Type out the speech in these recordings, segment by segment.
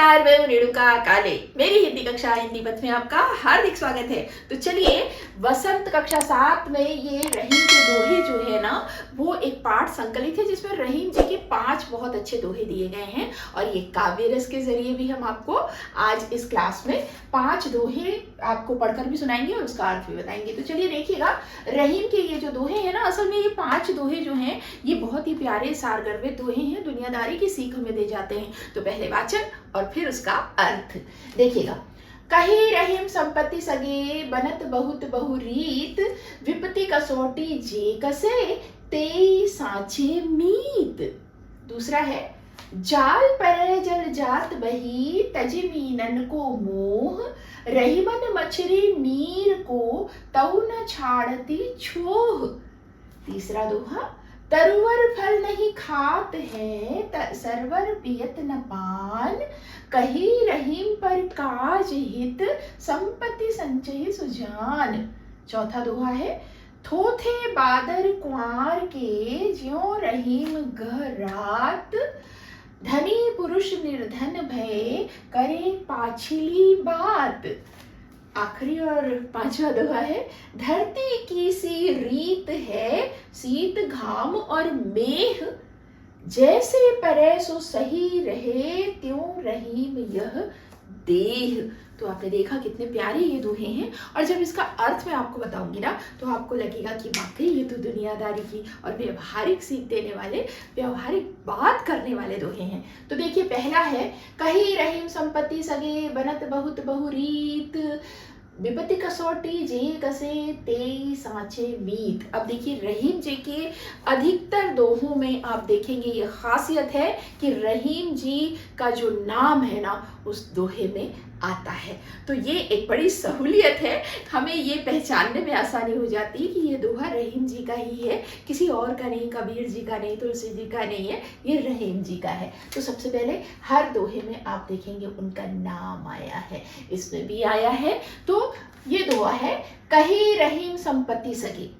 नमस्कार, मैं हूँ रेणुका काले। मेरी हिंदी कक्षा हिंदी पथ में आपका हार्दिक स्वागत है। तो चलिए, वसंत कक्षा 7 में ये रहीम के दोहे जो है ना, वो एक पाठ संकलित है जिसमें रहीम जी के 5 बहुत अच्छे दोहे दिए गए हैं और ये काव्य रस के जरिए भी हम आपको आज इस क्लास में 5 दोहे आपको पढ़कर भी सुनाएंगे और उसका अर्थ भी बताएंगे। तो चलिए देखिएगा, रहीम के ये जो दोहे हैं ना, असल में ये 5 दोहे जो हैं ये बहुत ही प्यारे सारगर्भित दोहे हैं, दुनियादारी की सीख हमें दे जाते हैं। तो पहले वाचन और फिर उसका अर्थ देखिएगा। कही रहीम संपत्ति सगे, बनत बहुत बहुरीत, विपत्ति कसौटी जे कसे, तेई सांचे मीत। दूसरा है, जाल परे जल जात बही, तज मीनन को मोह, रहीमन मछली नीर को, तऊ न छाड़ती छोह। तीसरा दोहा, तरुवर फल नहीं खात है, सरवर पियत न पान, कही रहीम पर काज हित, संपत्ति संचय सुजान। चौथा दोहा है, थोथे बादर कुआर के, ज्यों रहीम गह रात, धनी पुरुष निर्धन भय, करे पाछिली बात। आखिरी और 5वां दोहा है, धरती की सी रीत है, शीत घाम और मेह, जैसे परे सो सही रहे, त्यों रहीम यह देह। तो आपने देखा कितने प्यारे ये दोहे हैं और जब इसका अर्थ मैं आपको बताऊंगी ना, तो आपको लगेगा कि वाकई ये तो दुनियादारी की और व्यवहारिक सीख देने वाले, व्यवहारिक बात करने वाले दोहे हैं। तो देखिए, पहला है, कही रहीम संपत्ति सगे, बनत बहुत बहुरीत, विपत्ति कसौटी जे कसे, तेई सांचे मीत। अब देखिए, रहीम जी के अधिकतर दोहों में आप देखेंगे ये खासियत है कि रहीम जी का जो नाम है ना, उस दोहे में आता है। तो ये एक बड़ी सहूलियत है, हमें ये पहचानने में आसानी हो जाती है कि ये दोहा रहीम जी का ही है, किसी और का नहीं, कबीर जी का नहीं, तुलसी जी का नहीं है, ये रहीम जी का है। तो सबसे पहले हर दोहे में आप देखेंगे उनका नाम आया है, इसमें भी आया है। तो ये दोहा है, कही रहीम संपत्ति सगी।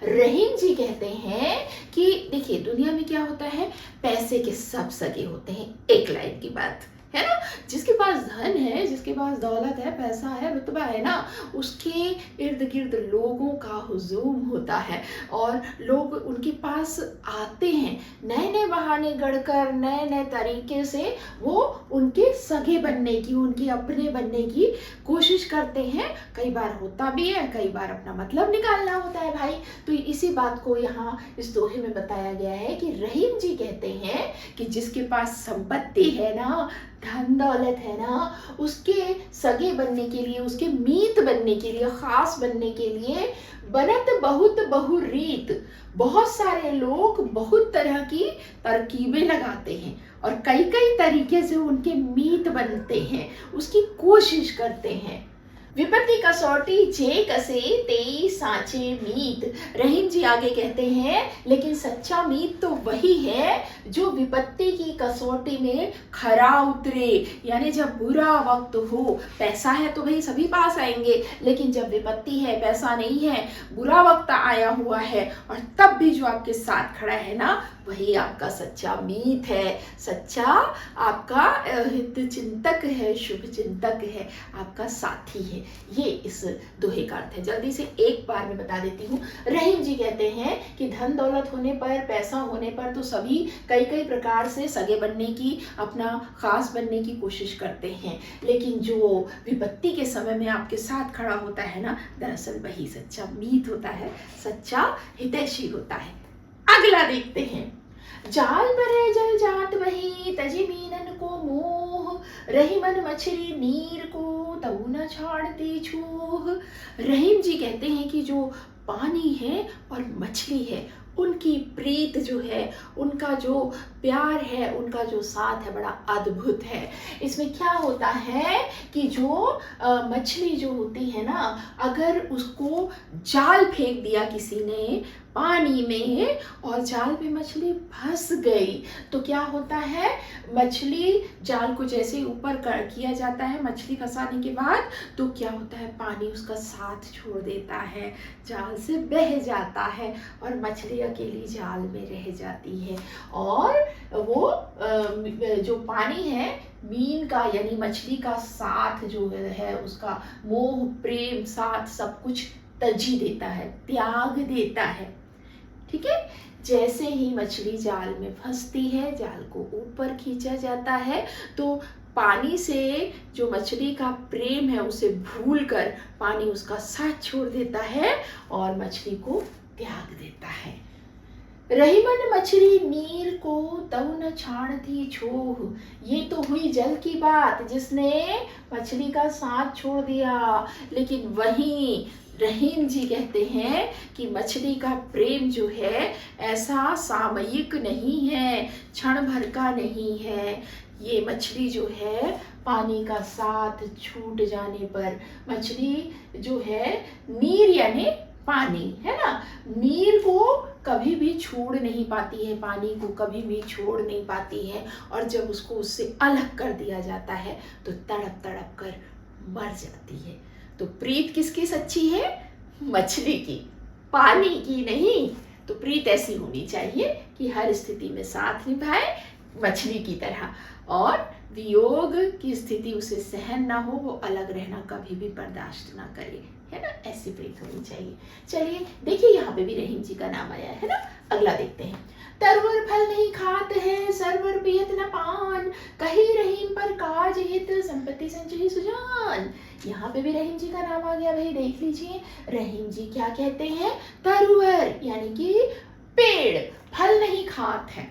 रहीम जी कहते हैं कि देखिए, दुनिया में क्या होता है, पैसे के सब सगे होते हैं, एक लाइन की बात है ना। जिसके पास धन है, जिसके पास दौलत है, पैसा है, रुतबा है ना, उसके इर्द गिर्द लोगों का हुजूम होता है और लोग उनके पास आते हैं, नए नए बहाने गढ़कर, नए नए तरीके से वो उनके सगे बनने की, उनके अपने बनने की कोशिश करते हैं। कई बार होता भी है, कई बार अपना मतलब निकालना होता है भाई। तो इसी बात को यहाँ इस दोहे में बताया गया है कि रहीम जी कहते हैं कि जिसके पास संपत्ति है ना, धन दौलत है ना, उसके सगे बनने के लिए, उसके मीत बनने के लिए, खास बनने के लिए, बनत बहुत बहुरीत, बहुत सारे लोग बहुत तरह की तरकीबें लगाते हैं और कई कई तरीके से उनके मीत बनते हैं, उसकी कोशिश करते हैं। विपत्ति कसौटी जे कसे, तेई सांचे मीत। रहीम जी आगे कहते हैं, लेकिन सच्चा मीत तो वही है जो विपत्ति की कसौटी में खरा उतरे, यानी जब बुरा वक्त हो, पैसा है तो भाई सभी पास आएंगे, लेकिन जब विपत्ति है, पैसा नहीं है, बुरा वक्त आया हुआ है, और तब भी जो आपके साथ खड़ा है ना, वही आपका सच्चा मीत है, सच्चा आपका हित चिंतक है, शुभ चिंतक है, आपका साथी है। ये इस दोहे का अर्थ है। जल्दी से एक बार मैं बता देती हूँ। रहीम जी कहते हैं कि धन दौलत होने पर, पैसा होने पर तो सभी कई कई प्रकार से सगे बनने की, अपना खास बनने की कोशिश करते हैं, लेकिन जो विपत्ति के समय में आपके साथ खड़ा होता है ना, दरअसल वही सच्चा मीत होता है, सच्चा हितैषी होता है। अगला देखते हैं, जाल परे जल जात बही, तजी मीनन को मोह, रहीमन मछली नीर को, तऊ न छाड़ती छूह। रहीम जी कहते हैं कि जो पानी है और मछली है, उनकी प्रीत जो है, उनका जो प्यार है, उनका जो साथ है, बड़ा अद्भुत है। इसमें क्या होता है कि जो मछली जो होती है ना, अगर उसको जाल फेंक दिया किसी ने पानी में और जाल में मछली फंस गई, तो क्या होता है, मछली जाल को जैसे ऊपर किया जाता है मछली फंसाने के बाद, तो क्या होता है, पानी उसका साथ छोड़ देता है, जाल से बह जाता है और मछली अकेली जाल में रह जाती है। और वो जो पानी है मीन का यानी मछली का साथ जो है उसका मोह प्रेम साथ सब कुछ तजी देता है, त्याग देता है। ठीक है, जैसे ही मछली जाल में फंसती है, जाल को ऊपर खींचा जाता है, तो पानी से जो मछली का प्रेम है उसे भूलकर पानी उसका साथ छोड़ देता है और मछली को त्याग देता है। रहीमन मछली नीर को तऊ न छाड़ती छोह, ये तो हुई जल की बात जिसने मछली का साथ छोड़ दिया। लेकिन वहीं रहीम जी कहते हैं कि मछली का प्रेम जो है ऐसा सामयिक नहीं है, क्षण भर का नहीं है। ये मछली जो है पानी का साथ छूट जाने पर, मछली जो है नीर यानी पानी है ना, नीर को कभी भी छोड़ नहीं पाती है, पानी को कभी भी छोड़ नहीं पाती है। और जब उसको उससे अलग कर दिया जाता है तो तड़प तड़प कर मर जाती है। तो प्रीत किसकी सच्ची है? मछली की, पानी की नहीं। तो प्रीत ऐसी होनी चाहिए कि हर स्थिति में साथ निभाए मछली की तरह, और वियोग की स्थिति उसे सहन ना हो, वो अलग रहना कभी भी बर्दाश्त ना करे, है ना, ऐसी प्रीत होनी चाहिए। चलिए देखिए यहाँ पे भी रहीम जी का नाम आया है ना, अगला देखते हैं। तरवर फल नहीं खात है, सरवर पियत न पान, कही रहीम पर काज हित, संपत्ति संचयी सुजान। यहाँ पे भी रहीम जी का नाम आ गया भाई, देख लीजिए रहीम जी क्या कहते हैं। तरवर यानी कि पेड़ फल नहीं खात है,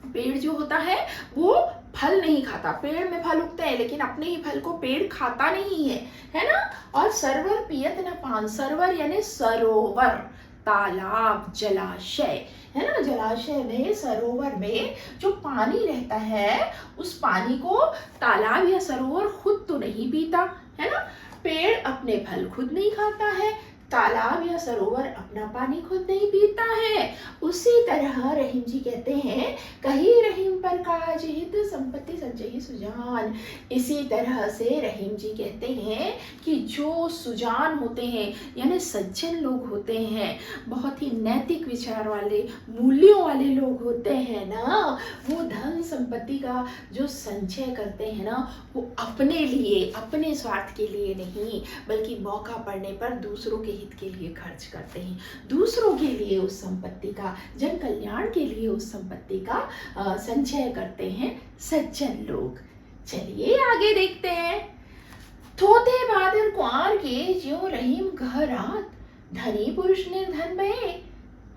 पेड़ जो होता है वो फल नहीं खाता, पेड़ में फल उगते हैं लेकिन अपने ही फल को पेड़ खाता नहीं है ना। और सरवर पियत न पान, सरवर यानी सरोवर, तालाब, जलाशय, है ना, जलाशय में सरोवर में जो पानी रहता है उस पानी को तालाब या सरोवर खुद तो नहीं पीता, है ना। पेड़ अपने फल खुद नहीं खाता है, तालाब या सरोवर अपना पानी खुद नहीं पीता है। उसी तरह रहीम जी कहते हैं, कही रहीम पर काज हित, संपत्ति संचयी सुजान। इसी तरह से रहीम जी कहते हैं कि जो सुजान होते हैं यानी सज्जन लोग होते हैं, बहुत ही नैतिक विचार वाले, मूल्यों वाले लोग होते हैं ना, वो धन संपत्ति का जो संचय करते हैं ना, वो अपने लिए, अपने स्वार्थ के लिए नहीं, बल्कि मौका पड़ने पर दूसरों के हित के लिए खर्च करते हैं, दूसरों के लिए उस संपत्ति का, जन कल्याण के लिए उस संपत्ति का संचय करते हैं सज्जन लोग। चलिए आगे देखते हैं। थोथे बादल कुआर के ज्यों रहीम कह रात, धनी पुरुष निर्धन में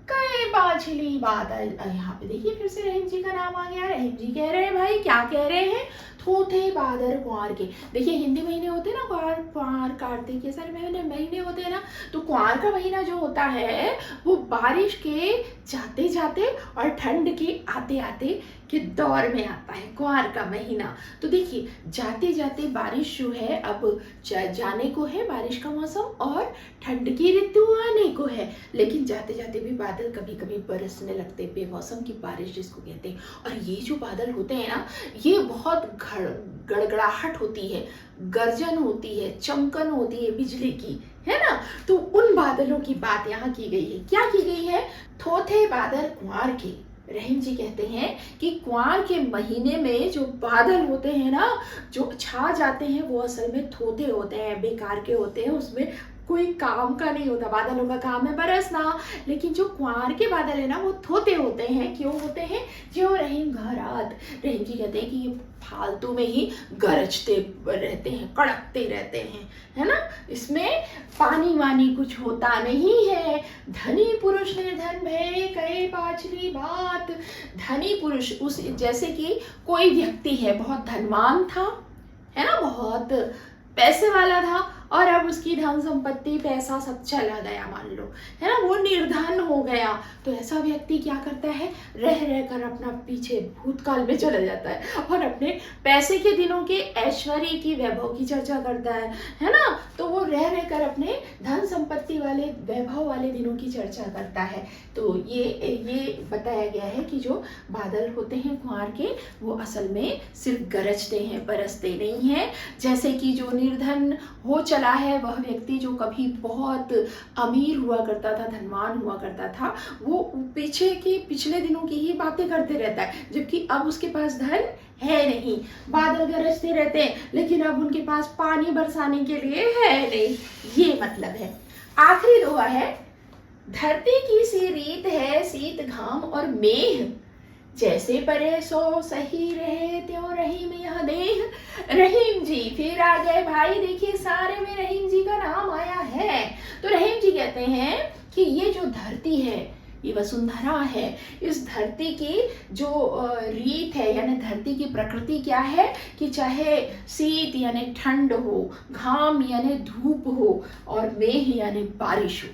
कई बाछली बादल। यहाँ पे देखिए फिर से रहीम जी का नाम आ गया। रहीम जी कह रहे हैं भाई, क्या कह रहे हैं? थोथे बादल कुआर के। देखिए हिंदी महीने होते हैं ना, कुआर, कुआर, कार्तिक, ये सारे महीने होते हैं ना, तो कुआर का महीना जो होता है वो बारिश के जाते जाते और ठंड के आते आते के दौर में आता है, कुआर का महीना। तो देखिए जाते जाते बारिश जो है अब जाने को है, बारिश का मौसम, और ठंड की ऋतु आने को है, लेकिन जाते जाते भी बादल कभी कभी बरसने लगते, बेमौसम की बारिश जिसको कहते हैं। और ये जो बादल होते हैं ना, ये बहुत गड़गड़ाहट होती है, गर्जन होती है, चमकन होती है बिजली की, है ना। तो उन बादलों की बात यहाँ की गई है। क्या की गई है? थोथे बादल कुआर के। रहीम जी कहते हैं कि कुआर के महीने में जो बादल होते हैं ना, जो छा जाते हैं, वो असल में थोथे होते हैं, बेकार के होते हैं, उसमें कोई काम का नहीं होता। बादलों का काम है बरसना, लेकिन जो कुआर के बादल है ना, वो थोते होते हैं। क्यों होते हैं? जो रहीम घरात। रहीम जी कहते हैं कि ये फालतू में ही गरजते रहते हैं, कड़कते रहते हैं, है ना, इसमें पानी वानी कुछ होता नहीं है। धनी पुरुष निर्धन भय कई बाछली बात। धनी पुरुष, उस जैसे कि कोई व्यक्ति है, बहुत धनवान था, है ना, बहुत पैसे वाला था, और अब उसकी धन संपत्ति, पैसा सब चला गया मान लो, है ना, वो निर्धन हो गया। तो ऐसा व्यक्ति क्या करता है? रह रहकर अपना पीछे भूतकाल में चला जाता है और अपने पैसे के दिनों के ऐश्वर्य की, वैभव की चर्चा करता है ना। तो वो रह रहकर अपने धन संपत्ति वाले, वैभव वाले दिनों की चर्चा करता है। तो ये बताया गया है कि जो बादल होते हैं कुआर के, वो असल में सिर्फ गरजते हैं, बरसते नहीं हैं। जैसे कि जो निर्धन हो चला है वह व्यक्ति जो कभी बहुत अमीर हुआ करता था, धनवान हुआ करता था, वो पिछले दिनों की ही बातें करते रहता है, जबकि अब उसके पास धन है नहीं। बादल गरजते रहते हैं लेकिन अब उनके पास पानी बरसाने के लिए है नहीं। ये मतलब है। आखिरी दोहा है, धरती की सी रीत है शीत घाम और मेह, जैसे परे सो सही रहे त्यों रहीम यह देह। रहीम जी फिर आ गए भाई, देखिए सारे में रहीम जी का नाम आया है। तो रहीम जी कहते हैं कि ये जो धरती है, ये वसुंधरा है, इस धरती की जो रीत है यानी धरती की प्रकृति क्या है कि चाहे शीत यानी ठंड हो, घाम यानी धूप हो और मेह यानी बारिश हो,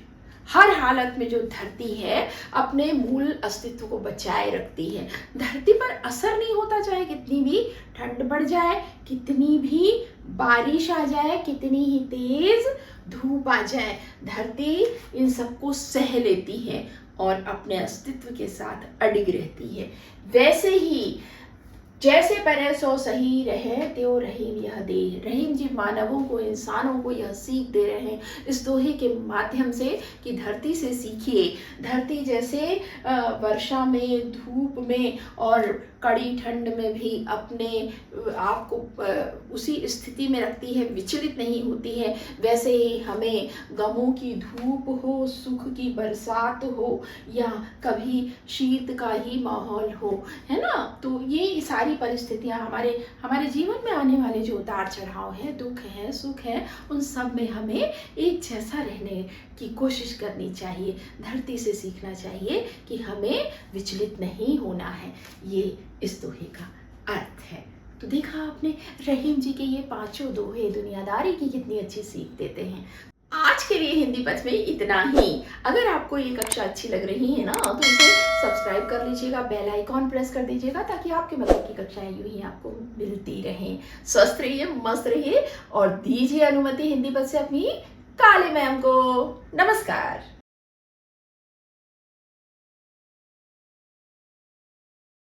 हर हालत में जो धरती है अपने मूल अस्तित्व को बचाए रखती है। धरती पर असर नहीं होता, चाहे कितनी भी ठंड बढ़ जाए, कितनी भी बारिश आ जाए, कितनी ही तेज धूप आ जाए, धरती इन सबको सह लेती है और अपने अस्तित्व के साथ अडिग रहती है। वैसे ही जैसे परे सो सही रहे त्यों रहीम यह देह। रहीम जी मानवों को, इंसानों को यह सीख दे रहे हैं इस दोहे के माध्यम से कि धरती से सीखिए। धरती जैसे वर्षा में, धूप में और कड़ी ठंड में भी अपने आप को उसी स्थिति में रखती है, विचलित नहीं होती है, वैसे ही हमें गमों की धूप हो, सुख की बरसात हो या कभी शीत का ही माहौल हो, है ना। तो ये सारी परिस्थितियां हमारे जीवन में आने वाले जो उतार चढ़ाव है, दुख है, सुख है, उन सब में हमें एक जैसा रहने की कोशिश करनी चाहिए। धरती से सीखना चाहिए कि हमें विचलित नहीं होना है। ये इस दोहे का अर्थ है। तो देखा आपने, रहीम जी के ये पांचों दोहे दुनियादारी की कितनी अच्छी सीख देते हैं। आज के लिए हिंदी पथ में इतना ही। अगर आपको ये कक्षा अच्छी लग रही है ना, तो इसे सब्सक्राइब कर लीजिएगा, बेल आइकॉन प्रेस कर दीजिएगा ताकि आपके मतलब की कक्षाएं यूं ही आपको मिलती रहें। स्वस्थ रहिए, मस्त रहिए और दीजिए अनुमति हिंदी पथ से अपनी काले मैम को। नमस्कार।